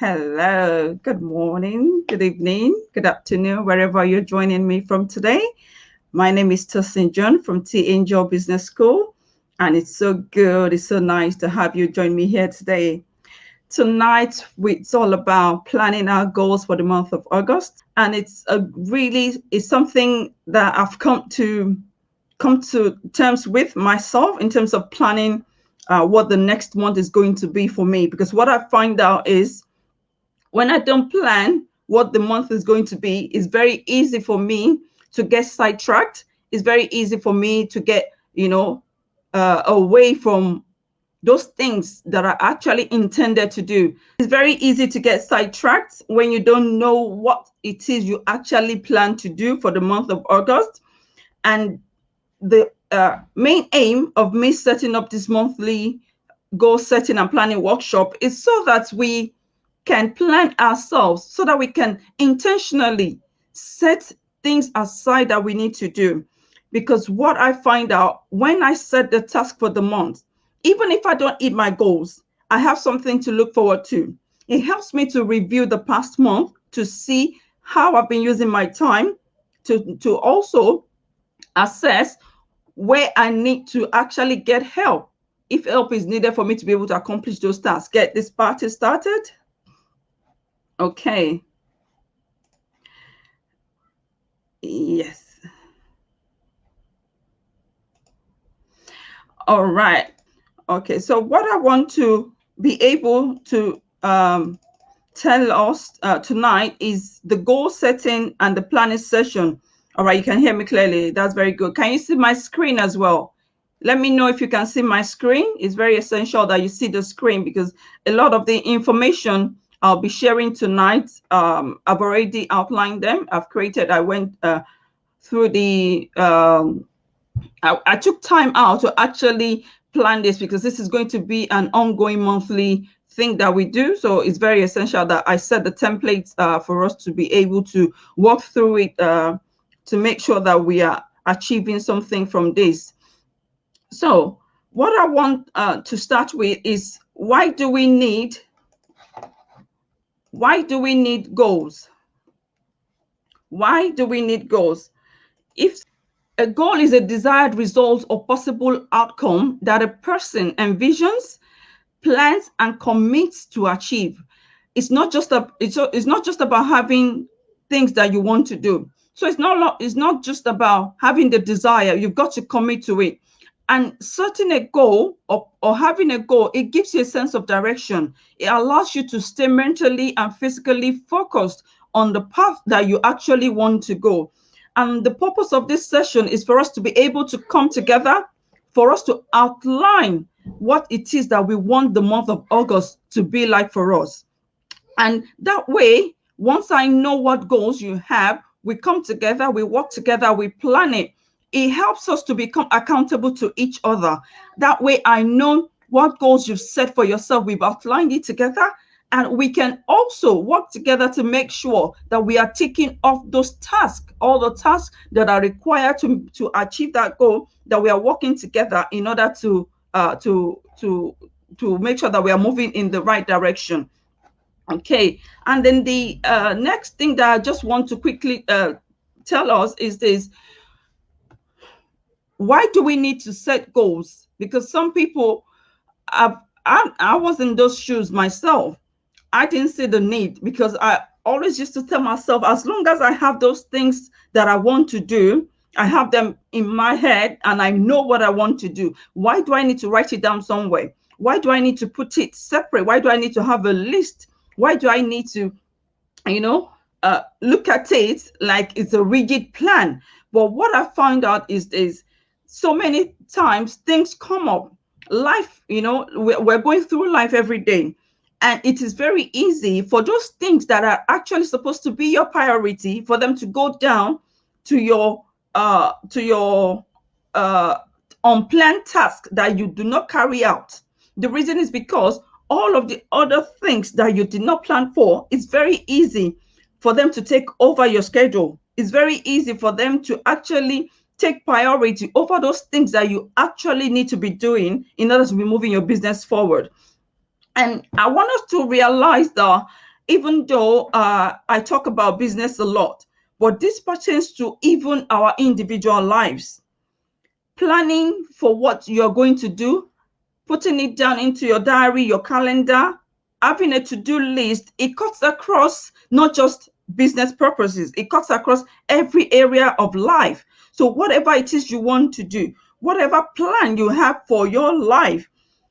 Hello, good morning, good evening, good afternoon, wherever you're joining me from today. My name is Tosin John from T Angel Business School, and it's so good, it's so nice to have you join me here today. Tonight, it's all about planning our goals for the month of August, and it's something that I've come to terms with myself in terms of planning what the next month is going to be for me. Because what I find out is when I don't plan what the month is going to be, it's very easy for me to get sidetracked. It's very easy for me to get, away from those things that are actually intended to do. It's very easy to get sidetracked when you don't know what it is you actually plan to do for the month of August. And the main aim of me setting up this monthly goal setting and planning workshop is so that we can plan ourselves, so that we can intentionally set things aside that we need to do. Because what I find out when I set the task for the month, even if I don't hit my goals, I have something to look forward to. It helps me to review the past month to see how I've been using my time, to also assess where I need to actually get help if help is needed for me to be able to accomplish those tasks. Get this party started. Okay. Yes. All right. Okay. So what I want to be able to tell us tonight is the goal setting and the planning session. All right. You can hear me clearly. That's very good. Can you see my screen as well? Let me know if you can see my screen. It's very essential that you see the screen because a lot of the information I'll be sharing tonight, I've already outlined them. I went through I took time out to actually plan this because this is going to be an ongoing monthly thing that we do. So it's very essential that I set the templates for us to be able to walk through it to make sure that we are achieving something from this. So what I want to start with is why do we need goals? Why do we need goals? If a goal is a desired result or possible outcome that a person envisions, plans, and commits to achieve. It's not just about having things that you want to do. So it's not just about having the desire. You've got to commit to it. And setting a goal or having a goal, it gives you a sense of direction. It allows you to stay mentally and physically focused on the path that you actually want to go. And the purpose of this session is for us to be able to come together, for us to outline what it is that we want the month of August to be like for us. And that way, once I know what goals you have, we come together, we work together, we plan it. It helps us to become accountable to each other. That way, I know what goals you've set for yourself. We've outlined it together, and we can also work together to make sure that we are taking off those tasks, all the tasks that are required to achieve that goal, that we are working together in order to make sure that we are moving in the right direction. Okay, and then the next thing that I just want to quickly tell us is this: why do we need to set goals? Because some people, I was in those shoes myself. I didn't see the need because I always used to tell myself, as long as I have those things that I want to do, I have them in my head and I know what I want to do. Why do I need to write it down somewhere? Why do I need to put it separate? Why do I need to have a list? Why do I need to, you know, look at it like it's a rigid plan? But what I found out is so many times things come up. Life, we're going through life every day. And it is very easy for those things that are actually supposed to be your priority for them to go down to your unplanned task that you do not carry out. The reason is because all of the other things that you did not plan for, it's very easy for them to take over your schedule. It's very easy for them to actually take priority over those things that you actually need to be doing in order to be moving your business forward. And I want us to realize that even though I talk about business a lot, but this pertains to even our individual lives. Planning for what you're going to do, putting it down into your diary, your calendar, having a to-do list, it cuts across not just business purposes, it cuts across every area of life. So whatever it is you want to do, whatever plan you have for your life,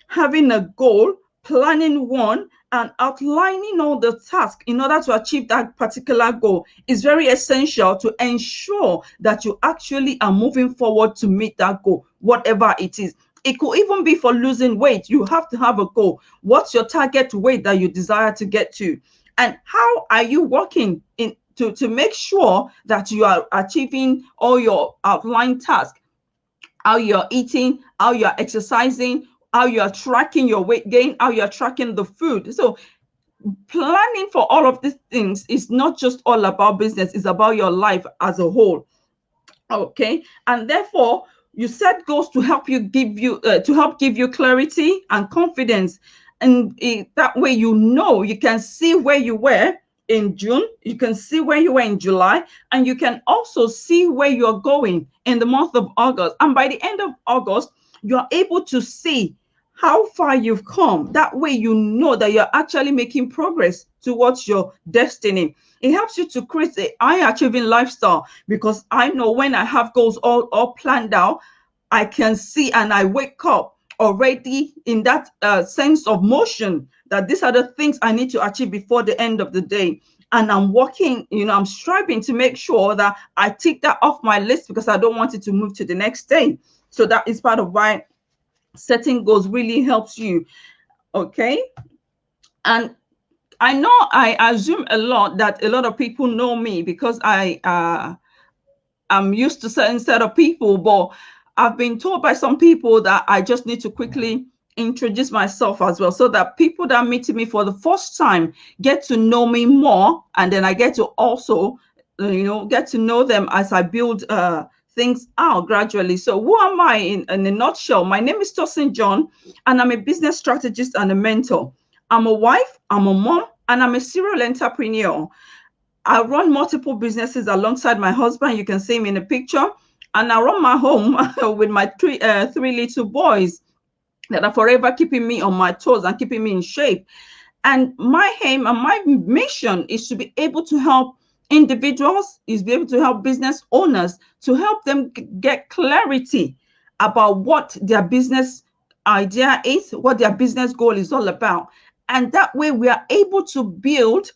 having a goal, planning one, and outlining all the tasks in order to achieve that particular goal is very essential to ensure that you actually are moving forward to meet that goal, whatever it is. It could even be for losing weight. You have to have a goal. What's your target weight that you desire to get to? And how are you working to make sure that you are achieving all your outlined tasks? How you're eating, how you're exercising, how you're tracking your weight gain, how you're tracking the food. So planning for all of these things is not just all about business, it's about your life as a whole. Okay, and therefore you set goals to help give you clarity and confidence, and that way you can see where you were in June, you can see where you were in July, and you can also see where you're going in the month of August. And by the end of August, you're able to see how far you've come. That way you know that you're actually making progress towards your destiny. It helps you to create a high achieving lifestyle, because I know when I have goals all planned out, I can see and I wake up already in that sense of motion that these are the things I need to achieve before the end of the day. And I'm working, I'm striving to make sure that I tick that off my list, because I don't want it to move to the next day. So that is part of why setting goals really helps you. Okay. And I know I assume a lot that a lot of people know me, because I'm used to certain set of people, but I've been told by some people that I just need to quickly introduce myself as well, so that people that meet me for the first time get to know me more, and then I get to also get to know them as I build things out gradually. So who am I in a nutshell? My name is Tosin John, and I'm a business strategist and a mentor. I'm a wife, I'm a mom, and I'm a serial entrepreneur. I run multiple businesses alongside my husband. You can see him in the picture. And I run my home with my three little boys that are forever keeping me on my toes and keeping me in shape. And my aim and my mission is to be able to help individuals, is be able to help business owners, to help them get clarity about what their business idea is, what their business goal is all about. And that way we are able to build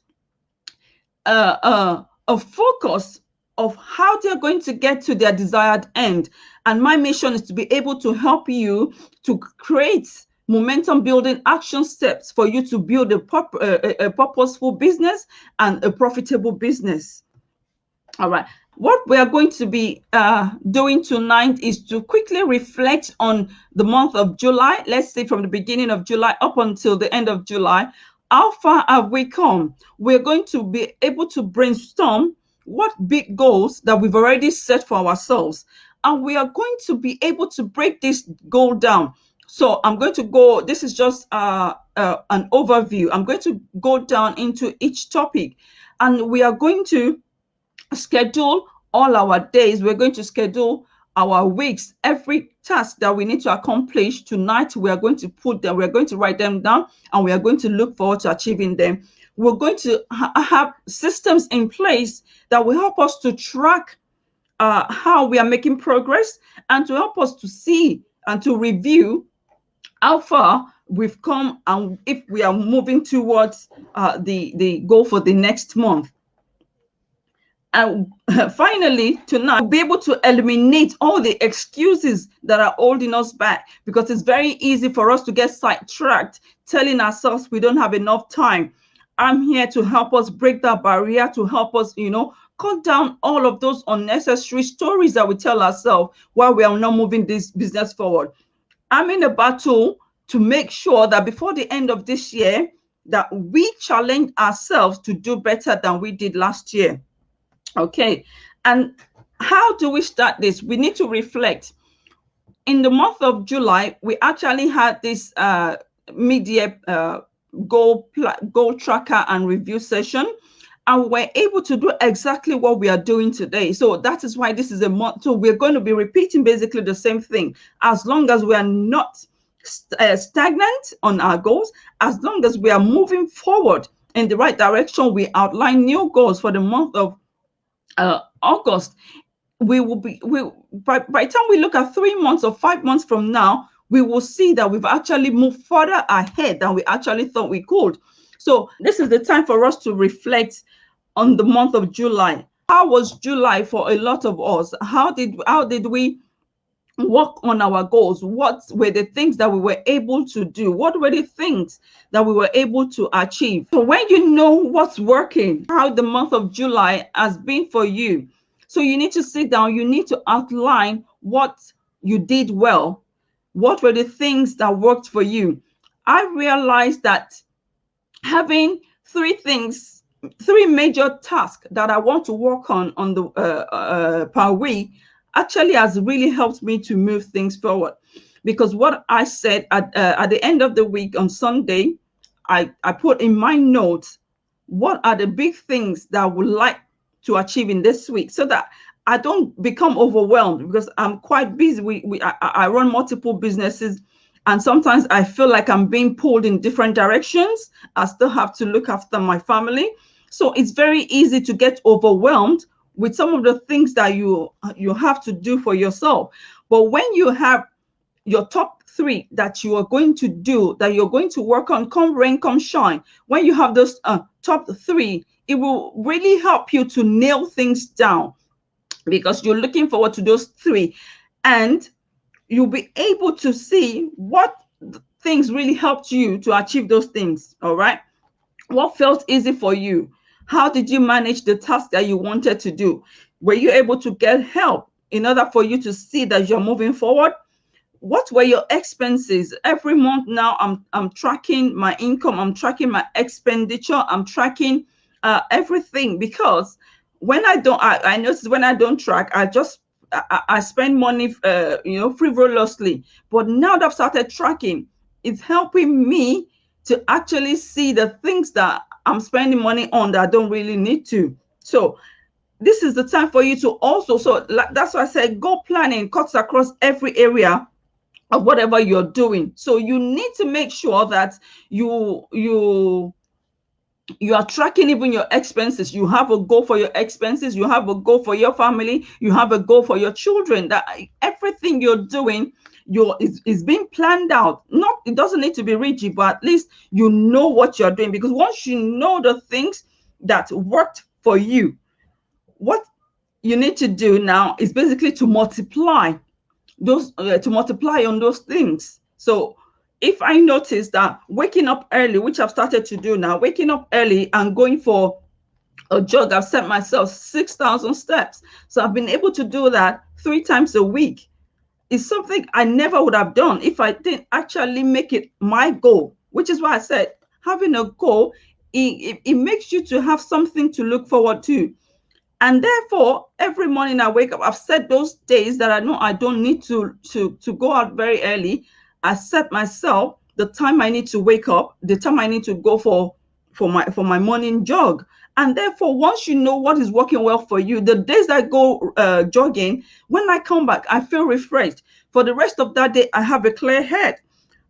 a focus of how they're going to get to their desired end. And my mission is to be able to help you to create momentum building action steps for you to build a purposeful business and a profitable business. All right. What we are going to be doing tonight is to quickly reflect on the month of July. Let's say from the beginning of July up until the end of July. How far have we come? We're going to be able to brainstorm what big goals that we've already set for ourselves. And we are going to be able to break this goal down. So I'm going to go, this is just an overview. I'm going to go down into each topic, and we are going to schedule all our days. We're going to schedule our weeks. Every task that we need to accomplish tonight, we are going to put them, we're going to write them down, and we are going to look forward to achieving them. We're going to have systems in place that will help us to track how we are making progress, and to help us to see and to review how far we've come, and if we are moving towards the goal for the next month. And finally, tonight, we'll be able to eliminate all the excuses that are holding us back, because it's very easy for us to get sidetracked telling ourselves we don't have enough time. I'm here to help us break that barrier, to help us, cut down all of those unnecessary stories that we tell ourselves while we are not moving this business forward. I'm in a battle to make sure that before the end of this year, that we challenge ourselves to do better than we did last year. Okay, and how do we start this? We need to reflect. In the month of July, we actually had this mid-year goal tracker and review session, and we're able to do exactly what we are doing today. So that is why this is a month. So we're going to be repeating basically the same thing, as long as we are not stagnant on our goals, as long as we are moving forward in the right direction. We outline new goals for the month of August. We will be by the time we look at 3 months or 5 months from now, we will see that we've actually moved further ahead than we actually thought we could. So this is the time for us to reflect on the month of July. How was July for a lot of us? How did we work on our goals? What were the things that we were able to do? What were the things that we were able to achieve? So when you know what's working, how the month of July has been for you, so you need to sit down, you need to outline what you did well. What were the things that worked for you? I realized that having three major tasks that I want to work on the per week actually has really helped me to move things forward. Because what I said at the end of the week on Sunday, I put in my notes what are the big things that I would like to achieve in this week, so that I don't become overwhelmed, because I'm quite busy. I run multiple businesses, and sometimes I feel like I'm being pulled in different directions. I still have to look after my family. So it's very easy to get overwhelmed with some of the things that you have to do for yourself. But when you have your top three that you are going to do, that you're going to work on, come rain, come shine, when you have those top three, it will really help you to nail things down, because you're looking forward to those three, and you'll be able to see what things really helped you to achieve those things. All right. What felt easy for you? How did you manage the task that you wanted to do? Were you able to get help in order for you to see that you're moving forward? What were your expenses? Every month now, I'm tracking my income, I'm tracking my expenditure, I'm tracking everything, because when I notice when I don't track, I spend money frivolously. But now that I've started tracking, it's helping me to actually see the things that I'm spending money on that I don't really need to. So this is the time for you to also, so that's why I said goal planning cuts across every area of whatever you're doing. So you need to make sure that you are tracking even your expenses. You have a goal for your expenses, you have a goal for your family, you have a goal for your children, that everything you're doing is being planned out. Not, it doesn't need to be rigid, but at least you know what you're doing. Because once you know the things that worked for you, what you need to do now is basically to multiply on those things. So if I notice that waking up early, which I've started to do now, waking up early and going for a jog, I've set myself 6,000 steps. So I've been able to do that 3 times a week. It's something I never would have done if I didn't actually make it my goal, which is why I said having a goal, it makes you to have something to look forward to. And therefore, every morning I wake up, I've set those days that I know I don't need to go out very early. I set myself the time I need to wake up, the time I need to go for my morning jog. And therefore, once you know what is working well for you, the days I go jogging, when I come back, I feel refreshed. For the rest of that day, I have a clear head.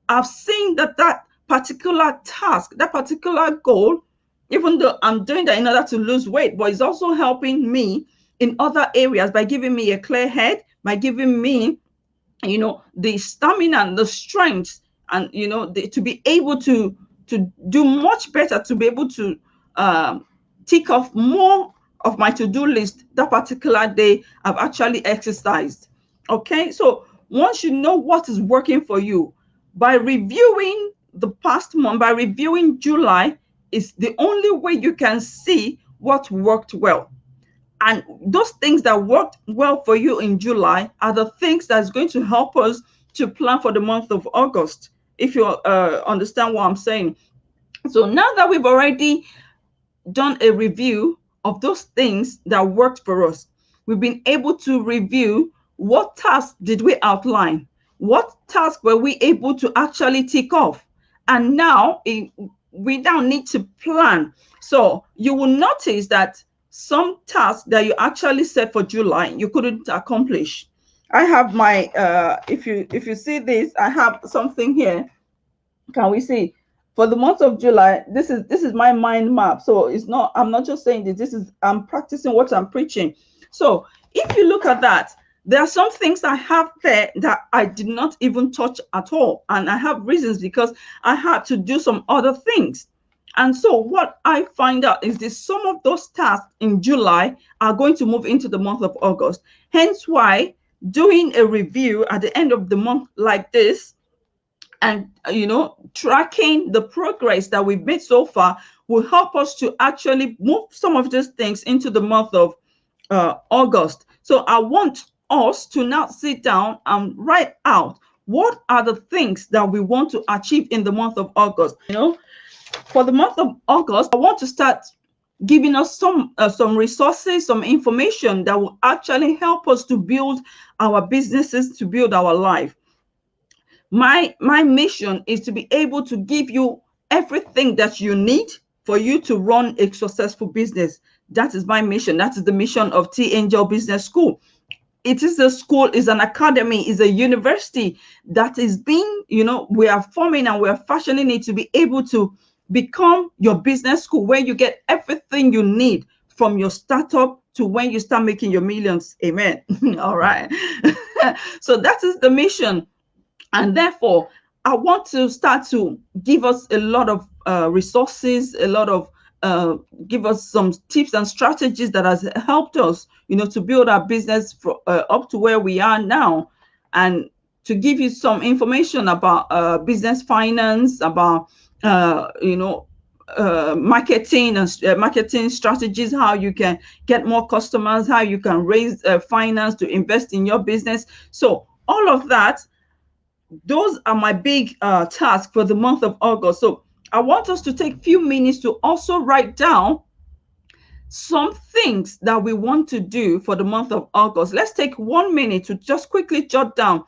I've seen that particular task, that particular goal, even though I'm doing that in order to lose weight, but it's also helping me in other areas by giving me a clear head, by giving me, the stamina and the strength, and to be able to do much better, to be able to tick off more of my to-do list that particular day I've actually exercised. Okay, so once you know what is working for you, by reviewing the past month, by reviewing July, is the only way you can see what worked well. And those things that worked well for you in July are the things that's going to help us to plan for the month of August, if you understand what I'm saying. So now that we've already done a review of those things that worked for us, we've been able to review what tasks did we outline, what tasks were we able to actually tick off. And now we now need to plan. So you will notice that some tasks that you actually set for July, you couldn't accomplish. I have my, if you see this, I have something here. Can we see? For the month of July, this is my mind map. So it's not, I'm not just saying this, I'm practicing what I'm preaching. So if you look at that, there are some things I have there that I did not even touch at all. And I have reasons because I had to do some other things. And so what I find out is that some of those tasks in July are going to move into the month of August. Hence why doing a review at the end of the month like this, and tracking the progress that we've made so far, will help us to actually move some of these things into the month of August. So I want us to now sit down and write out what are the things that we want to achieve in the month of August. For the month of August, I want to start giving us some resources, some information that will actually help us to build our businesses, to build our life. My mission is to be able to give you everything that you need for you to run a successful business. That is my mission. That is the mission of T Angel Business School. It is a school, is an academy, is a university that is being, we are forming and we are fashioning it to be able to become your business school, where you get everything you need from your startup to when you start making your millions. Amen. All right. So that is the mission. And therefore, I want to start to give us a lot of resources, a lot of give us some tips and strategies that has helped us, to build our business up to where we are now, and to give you some information about business finance, about marketing and marketing strategies, how you can get more customers, how you can raise finance to invest in your business. So all of that, those are my big tasks for the month of August. So I want us to take a few minutes to also write down some things that we want to do for the month of August. Let's take 1 minute to just quickly jot down,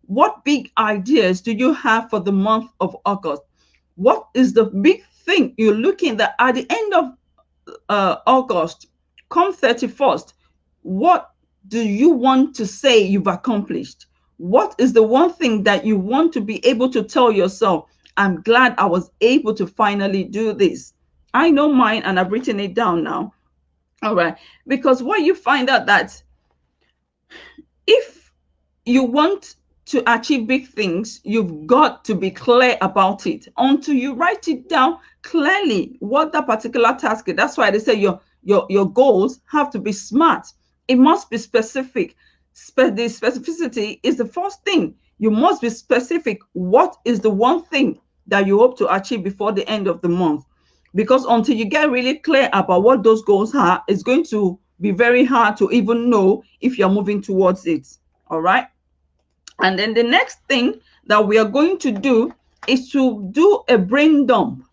what big ideas do you have for the month of August? What is the big thing you're looking at the end of August, come 31st? What do you want to say you've accomplished? What is the one thing that you want to be able to tell yourself, I'm glad I was able to finally do this? I know mine, and I've written it down now. All right. Because what you find out that if you want to achieve big things, you've got to be clear about it. Until you write it down clearly, what that particular task is. That's why they say your goals have to be smart. It must be specific. The specificity is the first thing. You must be specific. What is the one thing that you hope to achieve before the end of the month? Because until you get really clear about what those goals are, it's going to be very hard to even know if you're moving towards it. All right. And then the next thing that we are going to do is to do a brain dump.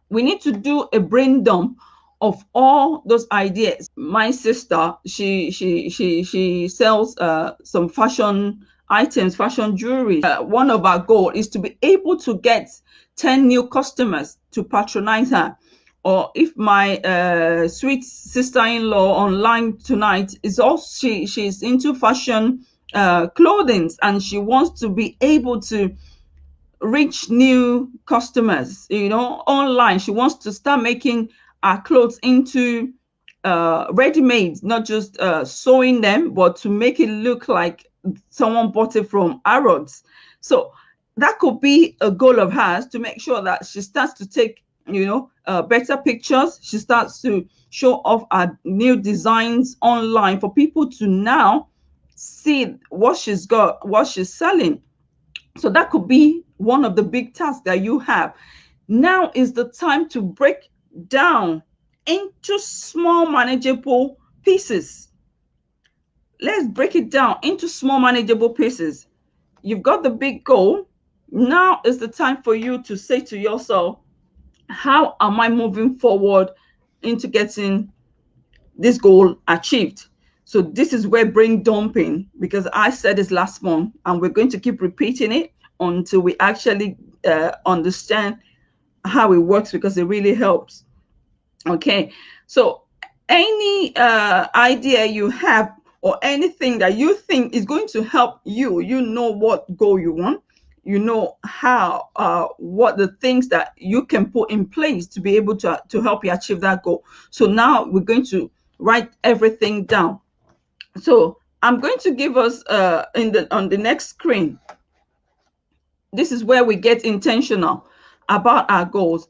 We need to do a brain dump of all those ideas. My sister, she sells some fashion items, fashion jewelry. One of our goals is to be able to get 10 new customers to patronize her. Or if my sweet sister-in-law online tonight is also, she's into fashion clothing, and she wants to be able to reach new customers, online. She wants to start making our clothes into ready-made, not just sewing them, but to make it look like someone bought it from Arrows. So that could be a goal of hers, to make sure that she starts to take better pictures. She starts to show off our new designs online for people to now see what she's got, what she's selling. So that could be one of the big tasks that you have. Now is the time to break down into small manageable pieces. Let's break it down into small manageable pieces. You've got the big goal. Now is the time for you to say to yourself, how am I moving forward into getting this goal achieved? So this is where brain dumping, because I said this last month, and we're going to keep repeating it until we actually understand how it works because it really helps. Okay, so any idea you have or anything that you think is going to help you, you know what goal you want, you know how what the things that you can put in place to be able to help you achieve that goal. So now we're going to write everything down. So I'm going to give us on the next screen. This is where we get intentional about our goals.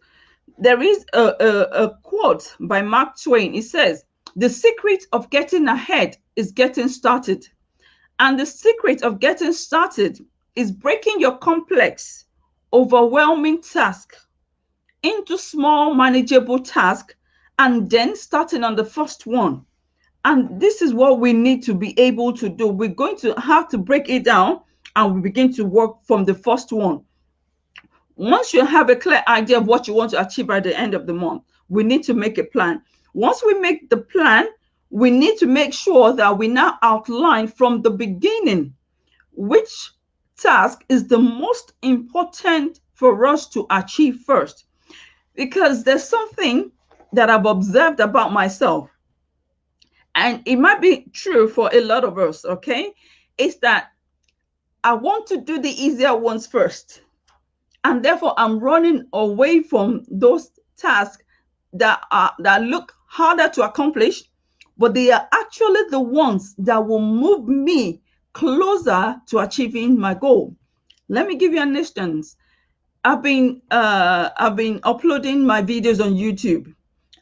There is a quote by Mark Twain. It says, "The secret of getting ahead is getting started. And the secret of getting started is breaking your complex, overwhelming task into small, manageable tasks and then starting on the first one." And this is what we need to be able to do. We're going to have to break it down and we begin to work from the first one. Once you have a clear idea of what you want to achieve at the end of the month, we need to make a plan. Once we make the plan, we need to make sure that we now outline from the beginning which task is the most important for us to achieve first. Because there's something that I've observed about myself, and it might be true for a lot of us, okay? It's that I want to do the easier ones first. And therefore, I'm running away from those tasks that look harder to accomplish, but they are actually the ones that will move me closer to achieving my goal. Let me give you an instance. I've been uploading my videos on YouTube,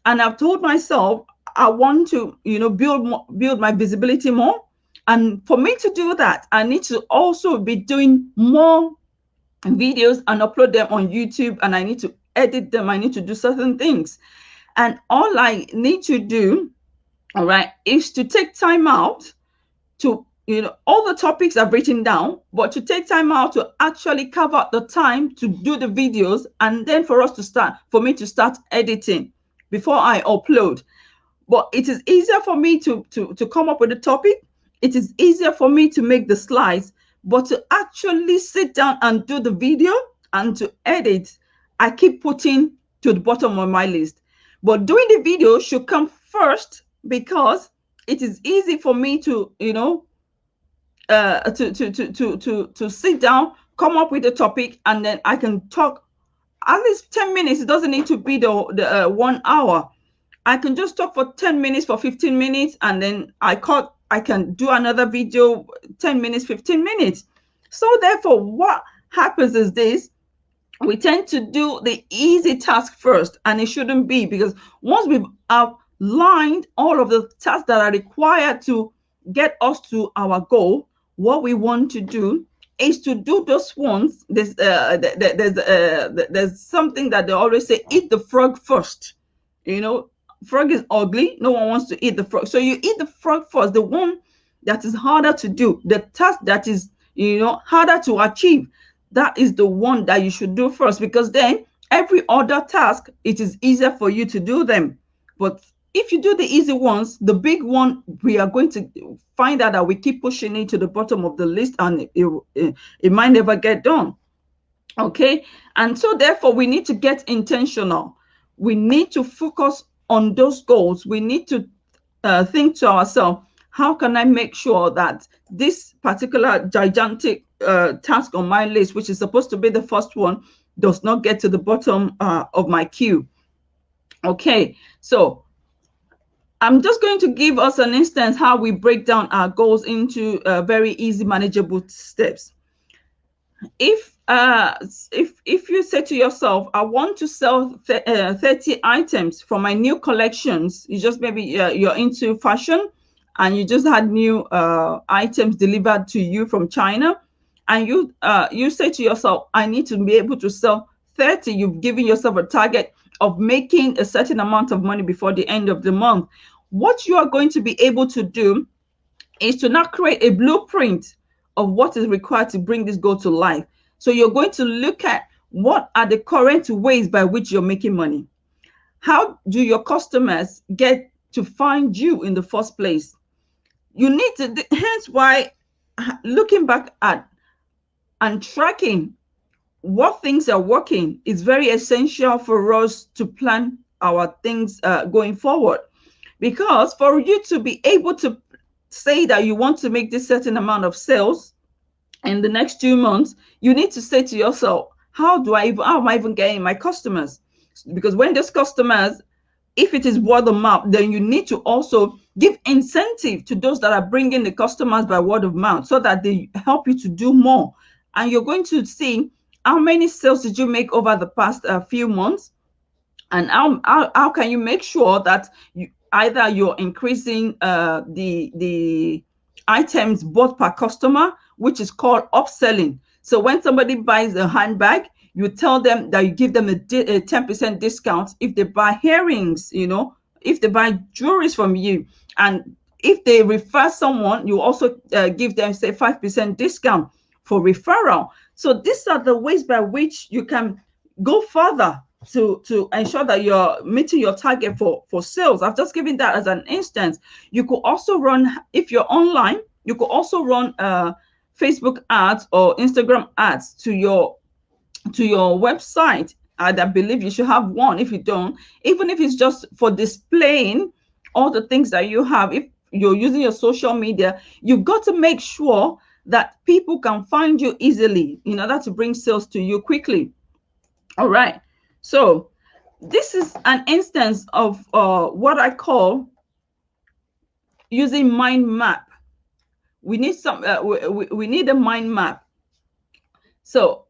and I've told myself I want to, build my visibility more. And for me to do that, I need to also be doing more videos and upload them on YouTube, and I need to edit them. I need to do certain things. And all I need to do, all right, is to take time out to, all the topics I've written down, but to take time out to actually carve out the time to do the videos, and then for me to start editing before I upload. But it is easier for me to come up with a topic. It is easier for me to make the slides, but to actually sit down and do the video and to edit, I keep putting to the bottom of my list. But doing the video should come first because it is easy for me to, to sit down, come up with a topic, and then I can talk at least 10 minutes. It doesn't need to be the 1 hour. I can just talk for 10 minutes, for 15 minutes, and then I can do another video, 10 minutes, 15 minutes. So therefore, what happens is this: we tend to do the easy task first, and it shouldn't be, because once we've outlined all of the tasks that are required to get us to our goal, what we want to do is to do those ones. There's something that they always say: eat the frog first. Frog is ugly. No one wants to eat the frog. So you eat the frog first, the one that is harder to do, the task that is, harder to achieve. That is the one that you should do first, because then every other task, it is easier for you to do them. But if you do the easy ones, the big one, we are going to find out that we keep pushing it to the bottom of the list, and it might never get done. Okay. And so therefore, we need to get intentional. We need to focus on those goals. We need to think to ourselves, how can I make sure that this particular gigantic task on my list, which is supposed to be the first one, does not get to the bottom of my queue? Okay, so I'm just going to give us an instance how we break down our goals into very easy, manageable steps. If you say to yourself, I want to sell 30 items from my new collections, you just maybe you're into fashion and you just had new items delivered to you from China, and you say to yourself, I need to be able to sell 30. You've given yourself a target of making a certain amount of money before the end of the month. What you are going to be able to do is to now create a blueprint of what is required to bring this goal to life. So you're going to look at what are the current ways by which you're making money. How do your customers get to find you in the first place? You need to, hence why looking back at and tracking what things are working. It's very essential for us to plan our things going forward, because for you to be able to say that you want to make this certain amount of sales in the next 2 months, you need to say to yourself, how am I even getting my customers? Because when those customers, if it is word of mouth, then you need to also give incentive to those that are bringing the customers by word of mouth, so that they help you to do more. And you're going to see how many sales did you make over the past few months, and how can you make sure that either you're increasing the items bought per customer, which is called upselling. So when somebody buys a handbag, you tell them that you give them a 10% discount if they buy earrings, if they buy jewelry from you. And if they refer someone, you also give them, say, 5% discount for referral. So these are the ways by which you can go further to ensure that you're meeting your target for sales. I've just given that as an instance. You could also run, if you're online, you could also run Facebook ads or Instagram ads to your website. I believe you should have one. If you don't, even if it's just for displaying all the things that you have, if you're using your social media, you've got to make sure that people can find you easily in order to bring sales to you quickly. All right. So this is an instance of what I call using mind map. We need we need a mind map. So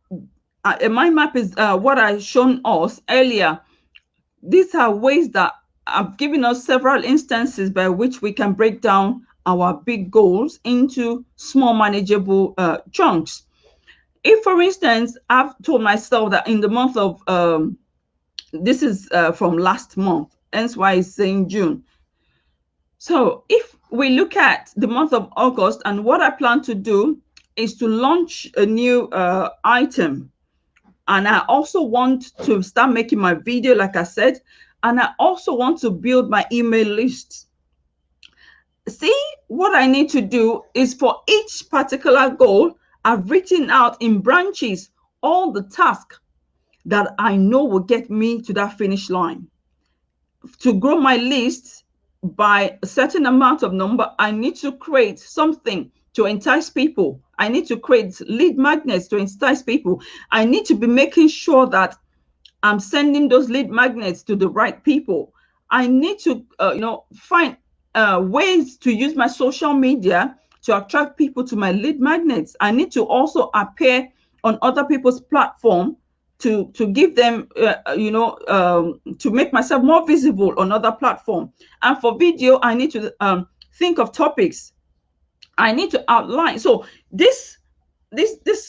a mind map is what I shown us earlier. These are ways that I've given us several instances by which we can break down our big goals into small manageable chunks. If, for instance, I've told myself that in the month of this is from last month, hence why it's saying June. So if we look at the month of August, and what I plan to do is to launch a new item. And I also want to start making my video, like I said, and I also want to build my email list. See, what I need to do is for each particular goal, I've written out in branches all the tasks that I know will get me to that finish line. To grow my list by a certain amount of number, I need to create something to entice people. I need to create lead magnets to entice people. I need to be making sure that I'm sending those lead magnets to the right people. I need to, find ways to use my social media to attract people to my lead magnets. I need to also appear on other people's platform to give them, to make myself more visible on other platform. And for video, I need to think of topics. I need to outline. So this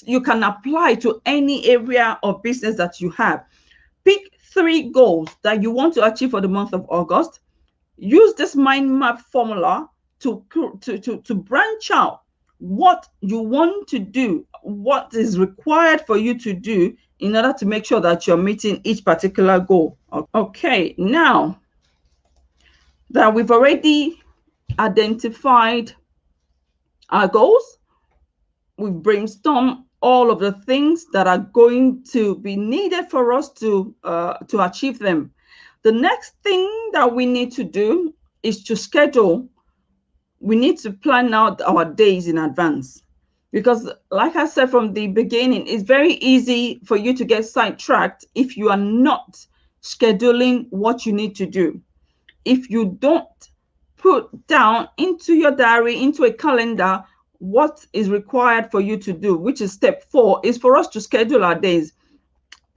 you can apply to any area of business that you have. Pick 3 goals that you want to achieve for the month of August. Use this mind map formula to branch out what you want to do, what is required for you to do in order to make sure that you're meeting each particular goal. Okay, now that we've already identified our goals, we've brainstormed all of the things that are going to be needed for us to achieve them. The next thing that we need to do is to schedule. We need to plan out our days in advance, because like I said from the beginning, it's very easy for you to get sidetracked if you are not scheduling what you need to do. If you don't put down into your diary, into a calendar, what is required for you to do, which is step 4, is for us to schedule our days.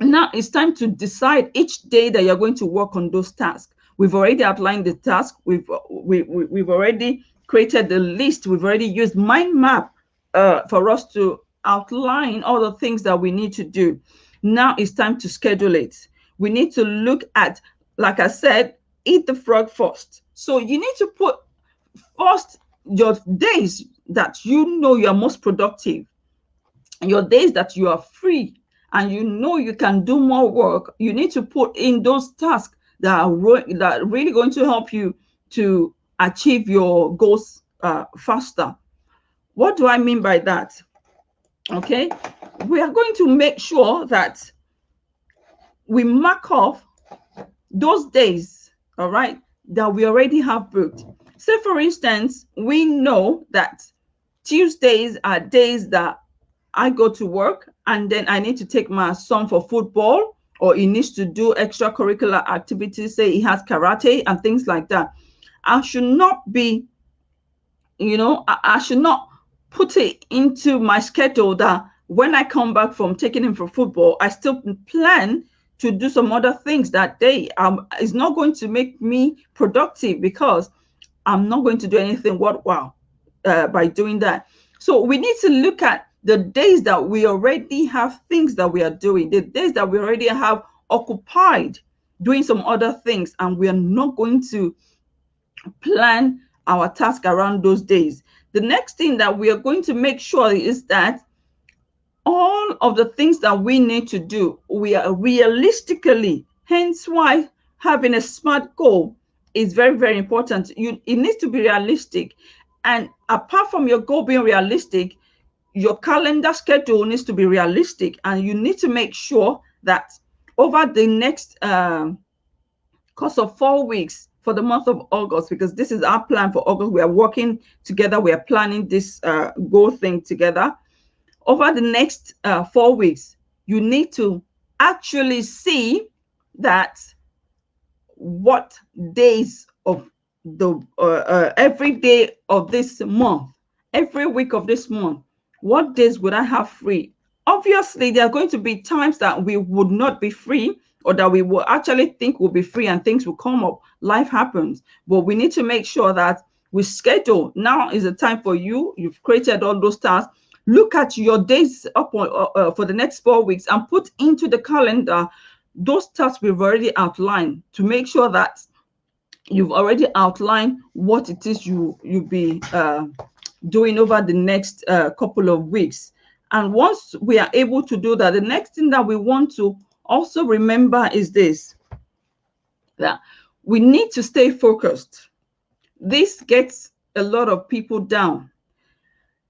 Now it's time to decide each day that you're going to work on those tasks. We've already outlined the task. We've already created the list. We've already used mind map for us to outline all the things that we need to do. Now it's time to schedule it. We need to look at, like I said, eat the frog first. So you need to put first your days that you know you are most productive, your days that you are free and you know you can do more work. You need to put in those tasks that are really going to help you to achieve your goals faster. What do I mean by that? Okay, we are going to make sure that we mark off those days, all right, that we already have booked. Say, for instance, we know that Tuesdays are days that I go to work and then I need to take my son for football, or he needs to do extracurricular activities, say he has karate and things like that. I should not be, I should not put it into my schedule that when I come back from taking him for football, I still plan to do some other things that day. It's not going to make me productive because I'm not going to do anything worthwhile by doing that. So we need to look at the days that we already have things that we are doing, the days that we already have occupied doing some other things, and we are not going to plan our task around those days. The next thing that we are going to make sure is that all of the things that we need to do, we are realistically, hence why having a smart goal is very, very important. It needs to be realistic. And apart from your goal being realistic, your calendar schedule needs to be realistic. And you need to make sure that over the next course of 4 weeks for the month of August, because this is our plan for August, we are working together, we are planning this goal thing together. Over the next 4 weeks, you need to actually see that what days of the every day of this month, every week of this month, what days would I have free? Obviously, there are going to be times that we would not be free, or that we will actually think will be free and things will come up. Life happens, but we need to make sure that we schedule. Now is the time for you. You've created all those tasks. Look at your days up for the next 4 weeks and put into the calendar those tasks we've already outlined, to make sure that you've already outlined what it is you'll be doing over the next couple of weeks. And once we are able to do that, the next thing that we want to also remember is this, that we need to stay focused. This gets a lot of people down.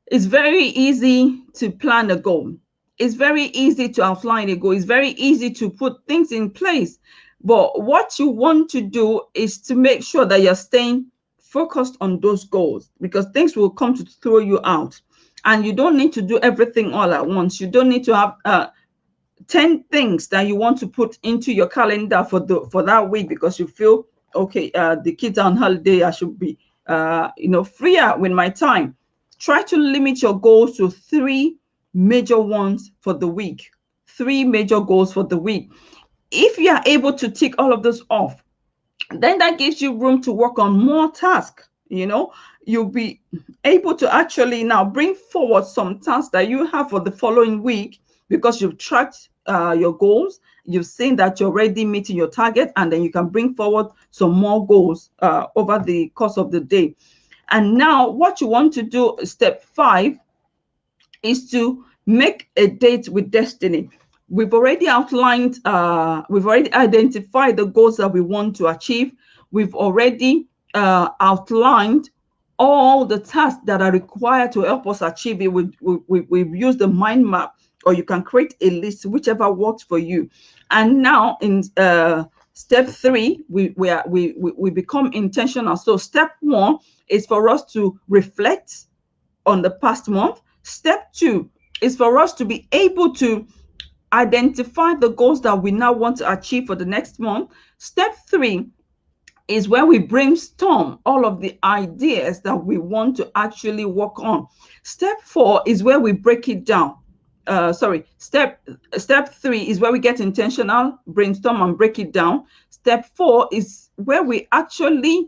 It's very easy to plan a goal. It's very easy to outline a goal. It's very easy to put things in place. But what you want to do is to make sure that you're staying focused on those goals, because things will come to throw you out. And you don't need to do everything all at once. You don't need to have 10 things that you want to put into your calendar for that week, because you feel, okay, the kids are on holiday, I should be freer with my time. Try to limit your goals to 3 major ones for the week. 3 major goals for the week. If you are able to tick all of those off, then that gives you room to work on more tasks. You'll be able to actually now bring forward some tasks that you have for the following week, because you've tracked your goals. You've seen that you're already meeting your target, and then you can bring forward some more goals over the course of the day. And now what you want to do, step 5, is to make a date with destiny. We've already outlined, we've already identified the goals that we want to achieve. We've already outlined all the tasks that are required to help us achieve it. We've used the mind map, or you can create a list, whichever works for you. And now in step 3, we become intentional. So step 1 is for us to reflect on the past month. Step 2 is for us to be able to identify the goals that we now want to achieve for the next month. Step 3 is where we brainstorm all of the ideas that we want to actually work on. Step 4 is where we break it down. Step 3 is where we get intentional, brainstorm, and break it down. Step 4 is where we actually,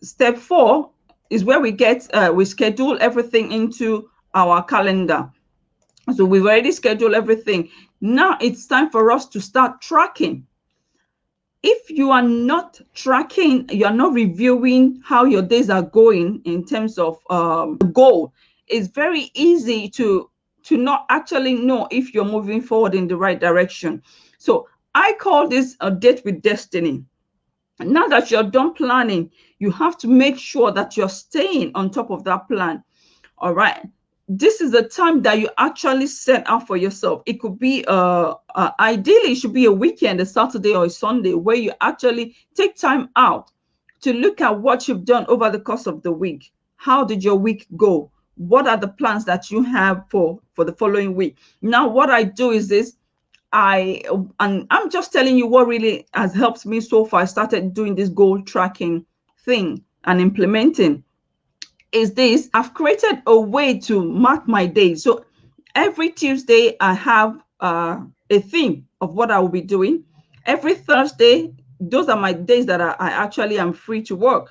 step 4 is where we schedule everything into our calendar. So we've already scheduled everything. Now it's time for us to start tracking. If you are not tracking, you are not reviewing how your days are going in terms of the goal, it's very easy to not actually know if you're moving forward in the right direction. So I call this a date with destiny. Now that you're done planning, you have to make sure that you're staying on top of that plan. All right. this is the time that you actually set out for yourself. It could be ideally it should be a weekend, a Saturday or a Sunday, where you actually take time out to look at what you've done over the course of the week. How did your week go? What are the plans that you have for the following week? Now what I do is this. I'm just telling you what really has helped me so far. I started doing this goal tracking thing and implementing is this. I've created a way to mark my days. So every Tuesday, I have a theme of what I will be doing. Every Thursday, those are my days that I actually am free to work.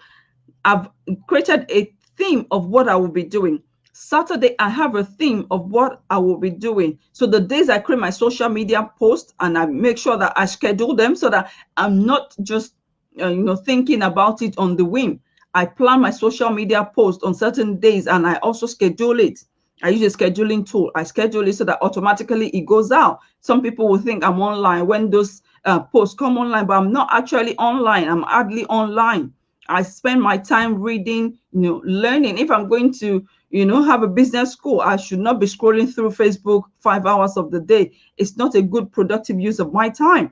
I've created a theme of what I will be doing. Saturday, I have a theme of what I will be doing. So the days I create my social media posts and I make sure that I schedule them so that I'm not just thinking about it on the whim. I plan my social media post on certain days and I also schedule it. I use a scheduling tool. I schedule it so that automatically it goes out. Some people will think I'm online when those posts come online, but I'm not actually online. I'm hardly online. I spend my time reading, learning. If I'm going to, have a business school, I should not be scrolling through Facebook 5 hours of the day. It's not a good productive use of my time.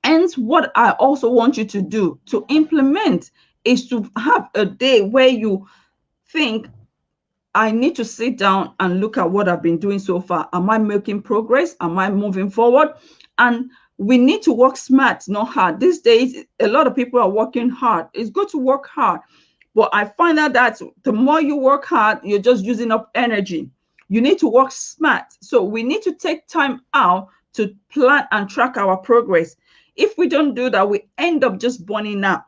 And what I also want you to do to implement is to have a day where you think, I need to sit down and look at what I've been doing so far. Am I making progress? Am I moving forward? And we need to work smart, not hard. These days, a lot of people are working hard. It's good to work hard. But I find out that the more you work hard, you're just using up energy. You need to work smart. So we need to take time out to plan and track our progress. If we don't do that, we end up just burning out.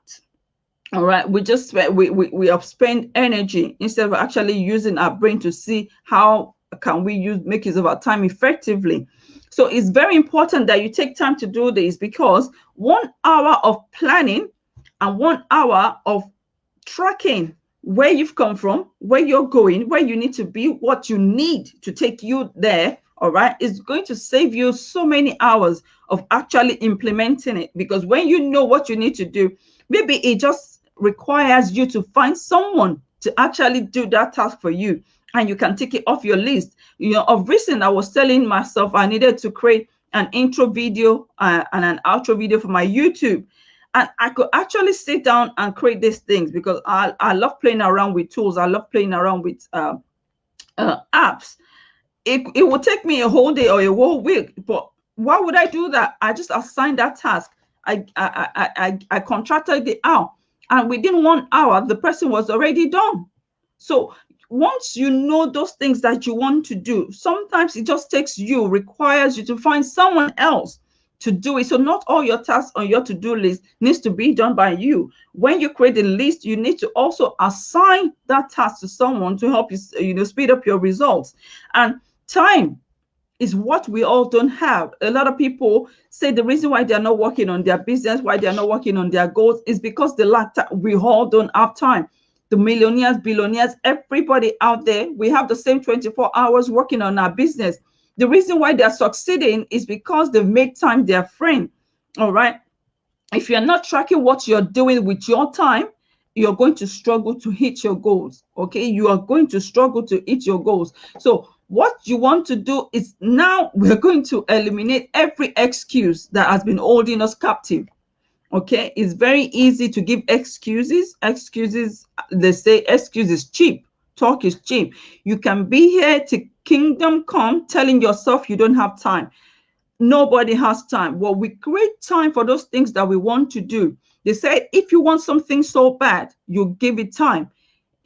All right, we have spent energy instead of actually using our brain to see how can we make use of our time effectively. So it's very important that you take time to do this, because 1 hour of planning and 1 hour of tracking where you've come from, where you're going, where you need to be, what you need to take you there, all right, is going to save you so many hours of actually implementing it. Because when you know what you need to do, maybe it just requires you to find someone to actually do that task for you, and you can take it off your list. Of recent, I was telling myself I needed to create an intro video and an outro video for my YouTube. And I could actually sit down and create these things because I love playing around with tools. I love playing around with apps. It would take me a whole day or a whole week, but why would I do that? I just assigned that task. I contracted it out, and within 1 hour, the person was already done. So once you know those things that you want to do, sometimes it just requires you to find someone else to do it. So not all your tasks on your to-do list needs to be done by you. When you create a list, you need to also assign that task to someone to help you, speed up your results. And time is what we all don't have. A lot of people say the reason why they're not working on their business, why they're not working on their goals, is because they lack time. We all don't have time. The millionaires, billionaires, everybody out there, we have the same 24 hours working on our business. The reason why they're succeeding is because they've made time their friend. All right. If you're not tracking what you're doing with your time, you're going to struggle to hit your goals. Okay. You are going to struggle to hit your goals. So what you want to do is, now we're going to eliminate every excuse that has been holding us captive. Okay. It's very easy to give excuses. They say excuse is cheap. Talk is cheap. You can be here to kingdom come telling yourself you don't have time. Nobody has time. Well, we create time for those things that we want to do. They say if you want something so bad, you give it time.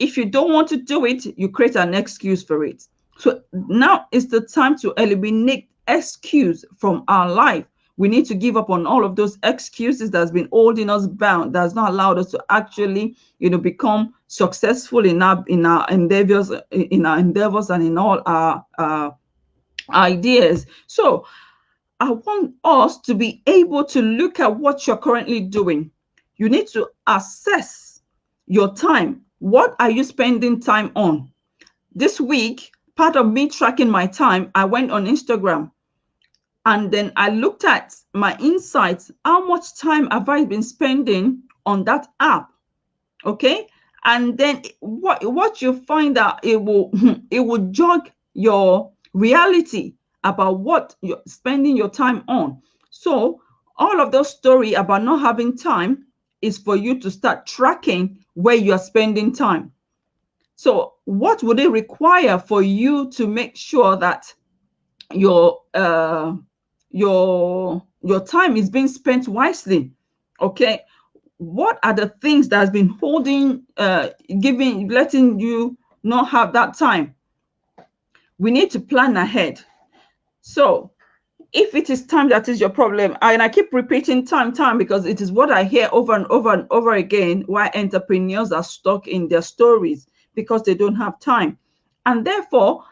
If you don't want to do it, you create an excuse for it. So now is the time to eliminate excuse from our life. We need to give up on all of those excuses that's been holding us bound, that's not allowed us to actually, become successful in our endeavors, and in all our ideas. So I want us to be able to look at what you're currently doing. You need to assess your time. What are you spending time on? This week, part of me tracking my time, I went on Instagram and then I looked at my insights. How much time have I been spending on that app? Okay. And then what you find out, it will it will jog your reality about what you're spending your time on. So all of those story about not having time is for you to start tracking where you are spending time. So what would it require for you to make sure that your your time is being spent wisely? Okay, what are the things that has been holding, letting you not have that time? We need to plan ahead. So if it is time that is your problem, and I keep repeating time because it is what I hear over and over and over again, why entrepreneurs are stuck in their stories, because they don't have time. And therefore,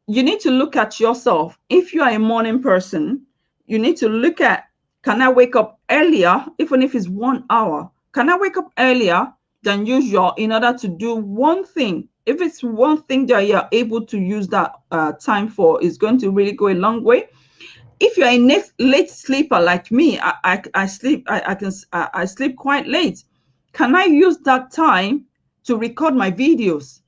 you need to look at yourself. If you are a morning person, you need to look at, can I wake up earlier, even if it's 1 hour? Can I wake up earlier than usual in order to do one thing? If it's one thing that you're able to use that time for, it's going to really go a long way. If you're a late sleeper like me, I sleep quite late. Can I use that time to record my videos?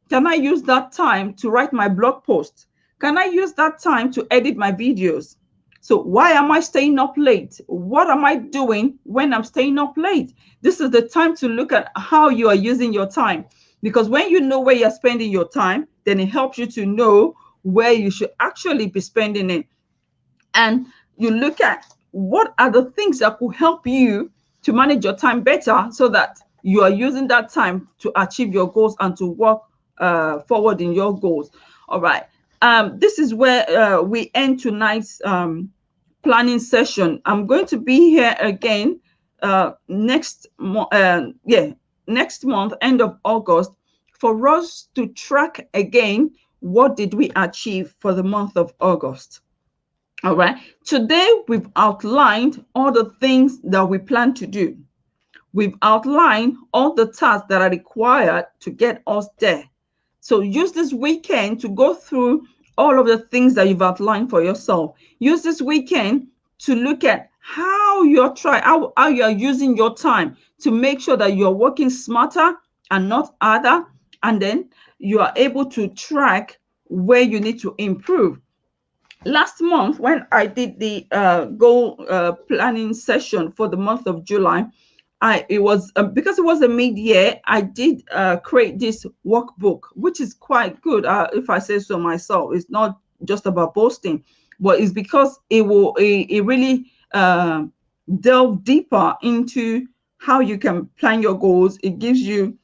Can I use that time to write my blog post? Can I use that time to edit my videos? So why am I staying up late? What am I doing when I'm staying up late? This is the time to look at how you are using your time. Because when you know where you're spending your time, then it helps you to know where you should actually be spending it. And you look at what are the things that could help you to manage your time better, so that you are using that time to achieve your goals and to work forward in your goals. All right. This is where we end tonight's planning session. I'm going to be here again next month, end of August, for us to track again what did we achieve for the month of August. All right. Today, we've outlined all the things that we plan to do. We've outlined all the tasks that are required to get us there. So use this weekend to go through all of the things that you've outlined for yourself. Use this weekend to look at how you're how you're using your time to make sure that you're working smarter and not harder. And then you are able to track where you need to improve. Last month, when I did the goal planning session for the month of July, it was because it was a mid-year, I did create this workbook, which is quite good. If I say so myself, it's not just about boasting, but it's because it really delve deeper into how you can plan your goals. It gives you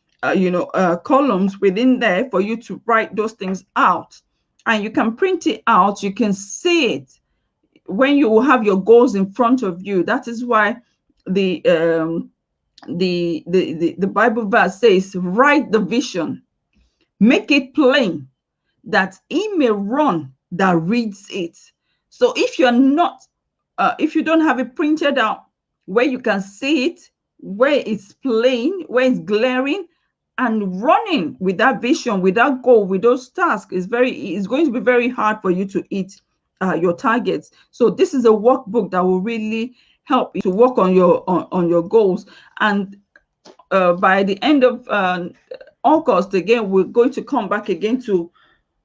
columns within there for you to write those things out. And you can print it out, you can see it when you have your goals in front of you. That is why the Bible verse says, write the vision, make it plain, that he may run that reads it. So if you're not, if you don't have it printed out where you can see it, where it's plain, where it's glaring, and running with that vision, with that goal, with those tasks, it's going to be very hard for you to hit your targets. So this is a workbook that will really help you to work on your goals. And by the end of August, again, we're going to come back again to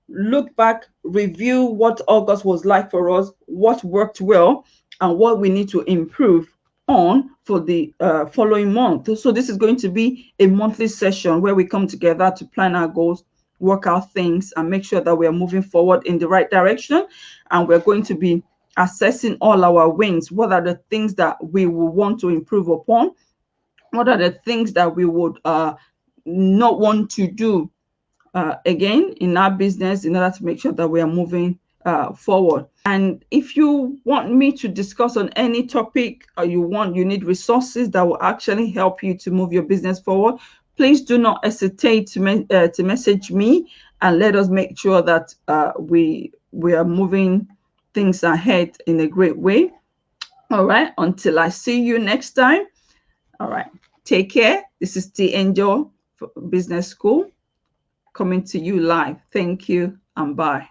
look back, review what August was like for us, what worked well, and what we need to improve on for the following month. So this is going to be a monthly session where we come together to plan our goals, work out things, and make sure that we are moving forward in the right direction. And we're going to be assessing all our wins. What are the things that we will want to improve upon? What are the things that we would not want to do again in our business, in order to make sure that we are moving forward? And if you want me to discuss on any topic, or you need resources that will actually help you to move your business forward, please do not hesitate to message me, and let us make sure that we are moving things ahead in a great way. All right, until I see you next time. All right, take care. This is T Angel Business School, coming to you live. Thank you and bye.